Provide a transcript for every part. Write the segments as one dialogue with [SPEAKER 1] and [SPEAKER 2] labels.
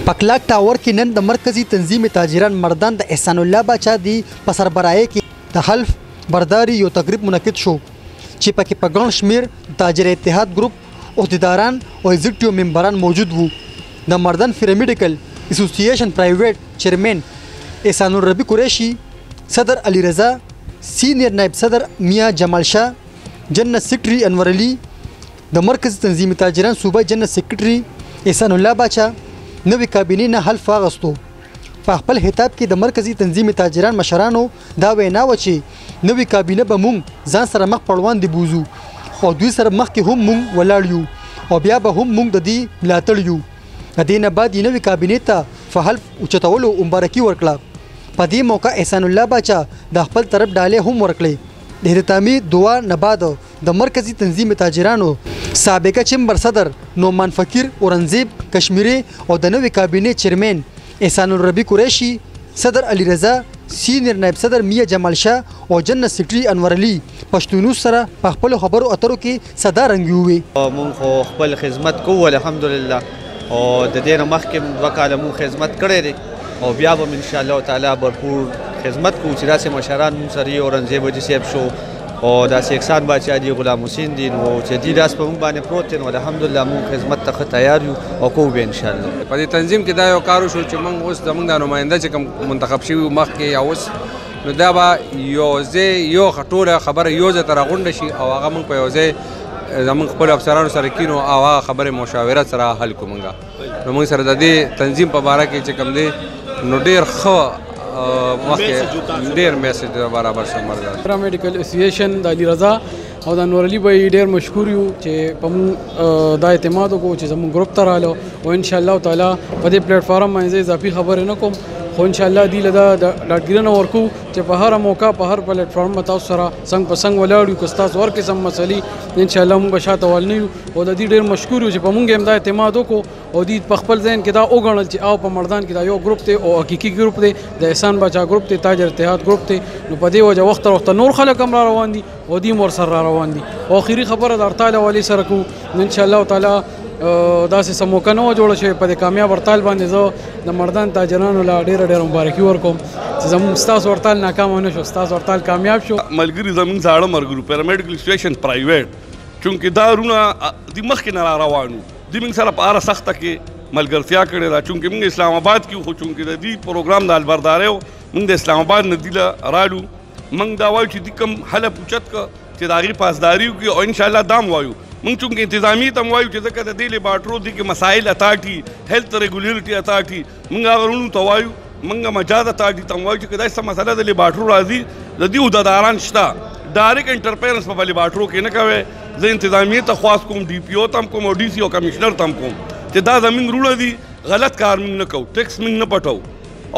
[SPEAKER 1] پکلاک ټاور کې نن د مرکزی تنظیم تاجران مردان د احسان الله باچا دی په سربراهۍ کې د حلف برداري یو تقریب منعقد شو چې پکې په ګڼ شمېر تاجر اتحاد ګروپ عہدیداران او ایگزیکټیو ممبران موجود وو. د مردان فری میډیکل اسوسییشن پرایویټ چیرمین احسان الربی قریشي، صدر علی رضا، سینئر نائب صدر میاں جمال شاه، جنرل سیکرټري انور علي، د مرکزی تنظیم تاجران صوبه جنرل سیکرټري احسان الله باچا نوې کابینې نه حلف واغستو. په خپل خطاب کې د مرکزی تنظیم تاجران مشرانو دا وینا و چې نوې کابینه به مونږ ځان سره مخ پر وړاندې بوزو او دوی سره مخکې هم مونږ ولاړ یو او بیا به هم مونږ د دې ملاتړ یو. د دې نه بعد نوې کابینې ته په حلف اوچتولو مبارکي ورکړه. په دې موقع احسان الله باچا د خپل طرف ډالۍ هم ورکړې. د احترامي دعا نه بعد د مرکزی تنظیم تاجرانو سابقه چمبر صدر نومان فقیر اورنګزیب کشمیری او د نوې کابینې چیرمین احسان الربی قریشي، صدر علی رضا، سینئر نائب صدر میاں جمال شاه او جنرل سیکرټري انور علي پښتونو سره په خپل خبرو اترو کې صدا رنګي وي.
[SPEAKER 2] مونږ خو خپل خدمت کوو الحمدلله او د دې نه مخکې 2 کاله مونږ خدمت کړی دی او بیا به ان شاء الله تعالی بھرپور خدمت کوو چې داسې مشران مونږ سره اورنګزیب حاجي صاحب شو او داسې احسان باچا دی، غلام حسین دی، نو چې دی داس په مونږ باندې پروت دی نو الحمدلله مونږ خدمت ته تیار یو او کوو به ان شاء الله.
[SPEAKER 3] په دې تنظیم کې دا یو کار وشو چې مونږ اوس زموږ د نماینده چې کوم منتخب شوي مخکې یا اوس نو دا به یو ټوله خبره یو ځای ته راغونډه شي او هغه مونږ په یو ځای زمونږ خپلو افسرانو سره کینو او هغه خبرې مشاورت سره حل کړو. مونږ نو مونږ سره د دې تنظیم په باره کې چې کوم دی نو ډېر ښه مخکې ډېر میسج برابر شو.
[SPEAKER 4] فری میډیکل اسوسییشن د علی رضا او د انور علي به ډېر مشکور یو چې په مونږ دا اعتماد وکړو چې زموږ ګروپ ته راغلو او انشاءالله تعالی په دې پلیټفارم باندې اضافي خبرې نه کوم خو انشاءالله دی له دا ډاډګیرنه ورکو چې په هر موقع په هر پلیټفارم به تاسو سره څنګ په څنګ ولاړ یو. که ستاسو هر قسم مسلې انشاءالله مونږ به شاته ول نه یو او د دې ډېر مشکور یو چې په مونږ هم دا اعتماد وکړو او دوی په خپل ذهن کې دا وګڼل چې او په مردان کې دا یو ګروپ دی او حقیقي ګروپ دی، د احسان باچا ګروپ دی، تاجر اتحاد ګروپ دی. نو په دې وجه وخت وخت نور خلک هم را روان دي او دوی ور سره را روان دي. او اخري خبره د هړتال حوالې سره کوو انشاءالله تعالی داسې څه موقع نه وه جوړه شوې په دې کامیاب هړتال باندې زه د مردان تاجرانو له ډېره مبارکي ورکوم چې زموږ ستاسو هړتال ناکامه نه شو، ستاسو هړتال کامیاب شو.
[SPEAKER 5] ملګري زموږ زاړه ملګرو پیرامیډیکل اسوسییشن پرایویټ چونکې دا رونه د مخکې نه را روان وو، دوی موږ سره په هره سخته کې ملګرتیا کړې ده. چونکې موږ اسلام آباد کې خو چونکې د دې پروګرام د البردارۍ موږ د اسلام آباد نه دي رالو. موږ دا وایو چې دې کوم حلف اوچت کړه چې د هغې پاسداري وکړي او انشاءالله دا هم وایو موږ چونکې انتظامي ته هم وایو چې ځکه د دې لیبارټرو دې کې مسایل اتاټي هیلث ریګولیټي اتاټي موږ هغه رونو ته وایو، موږ مجاز اتاټي ته هم وایو چې که داسې مسله د لیبارټرو راځي د دې عهدهداران شته ډایرکټ انټرفیرنس په لیبارټرو کې نه کوئ. زه انتظامیې ته خواست کوم، ډي پي او ته هم کوم او ډي سی او کمشنر ته هم کوم چې دا زموږ رونه دي، غلط کار موږ نه کوو، ټیکس موږ نه پټوو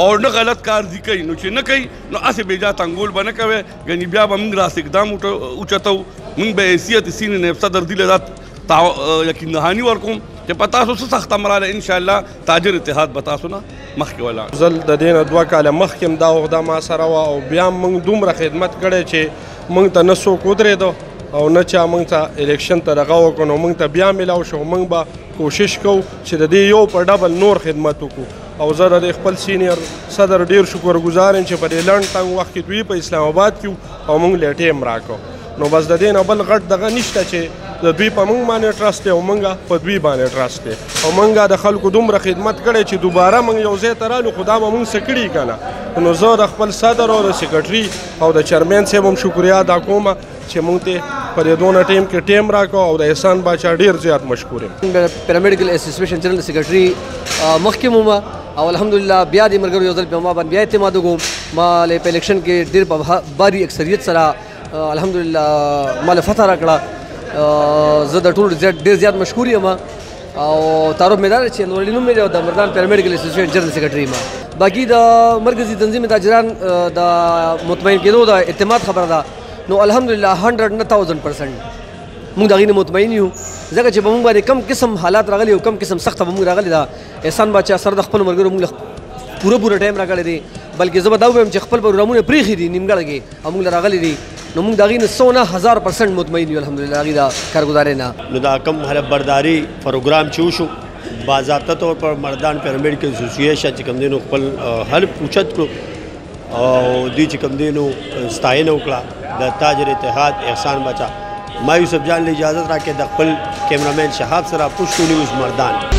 [SPEAKER 5] او نه غلط کار دي کوي. نو چې نه کوي نو هسې بېجا تنګول به نه کوئ، ګنې بیا به موږ راسته اقدام اوچتو. موږ به حیثیت سینې نایب صدر دي له دا یقین نهاني ورکوم چې په تاسو څه سخته مراله انشاءالله تاجر اتحاد به تاسو نه مخکې ولاړ.
[SPEAKER 6] زه د دې نه 2 کاله مخکې هم دا عهده ما سره وه او بیا موږ دومره خدمت کړی چې موږ ته نه څوک ودرېدو او نه چا موږ ته الیکشن ته دغه وکړو. نو موږ ته بیا میلاو شو، موږ به کوشش کوو چې د دې یو په ډبل نور خدمت وکړو. او زه د خپل سینیر صدر ډېر شکرګزار یم چې په دې لنډ تنګ وخت کې دوی په اسلام آباد کې او موږ له ټیم راکړو. نو بس د دې نه بل غټ دغه نشته چې د دوی په موږ باندې ټرسټ دی او موږ په دوی باندې ټرسټ دی او موږ د خلکو دومره خدمت کړی چې دوباره موږ یو ځای ته رالو خو دا به موږ څه کړي که نه. نو زه د خپل صدر او د سیکرټري او د چیرمین صاحب هم شکریا ادا کوم چې موږ ته په دې دونه ټیم کې ټیم راکړو او د احسان باچا ډېر زیات مشکور یم.
[SPEAKER 7] پیرامیډیکل اسوسییشن جنرل سیکرټري مخکې مو او الحمدلله بیا د ملګرو یو ځل په ما باندې بیا اعتماد وکړو. ما له په الیکشن کې ډېر په باري اکثریت سره الحمدلله ما له فتح راکړه. زه د ټولو ډېر زیات مشکور یم او تعارف مې دا دی چې انور علي نوم مې دی او د مردان پیرامیډیکل اسوسییشن جنرل سیکرټري ما. باقي د مرکزي تنظیم تاجران د مطمئن کېدو د اعتماد خبره ده نو الحمدلله 100% موږ د هغې نه مطمئن یو ځکه چې په موږ باندې کم قسم حالات راغلي او کم قسم سخته به موږ راغلي ده. احسان باچا سره د خپلو ملګرو موږ پوره ټایم راکړی دی بلکې زه به دا ووایم چې خپل پروګرامونه پرېښي دي نیمګړه کې او موږ له راغلي دي نو موږ د هغې نه 100% مطمئن یو الحمدلله هغې د کارګزارۍ نه.
[SPEAKER 8] نو دا کوم حلف برداري پروګرام چې وشو باضابطه طور پر مردان پیرامډ کې اسوسییشن چې کوم دینو خپل حل پوښت کړو او دوی چې کوم دینو ستاینه وکړه د تاجر اتحاد احسان بچا ما یوسف جان له اجازه راکې د خپل کیمرامین شهاب سره پوښتنه وس مردان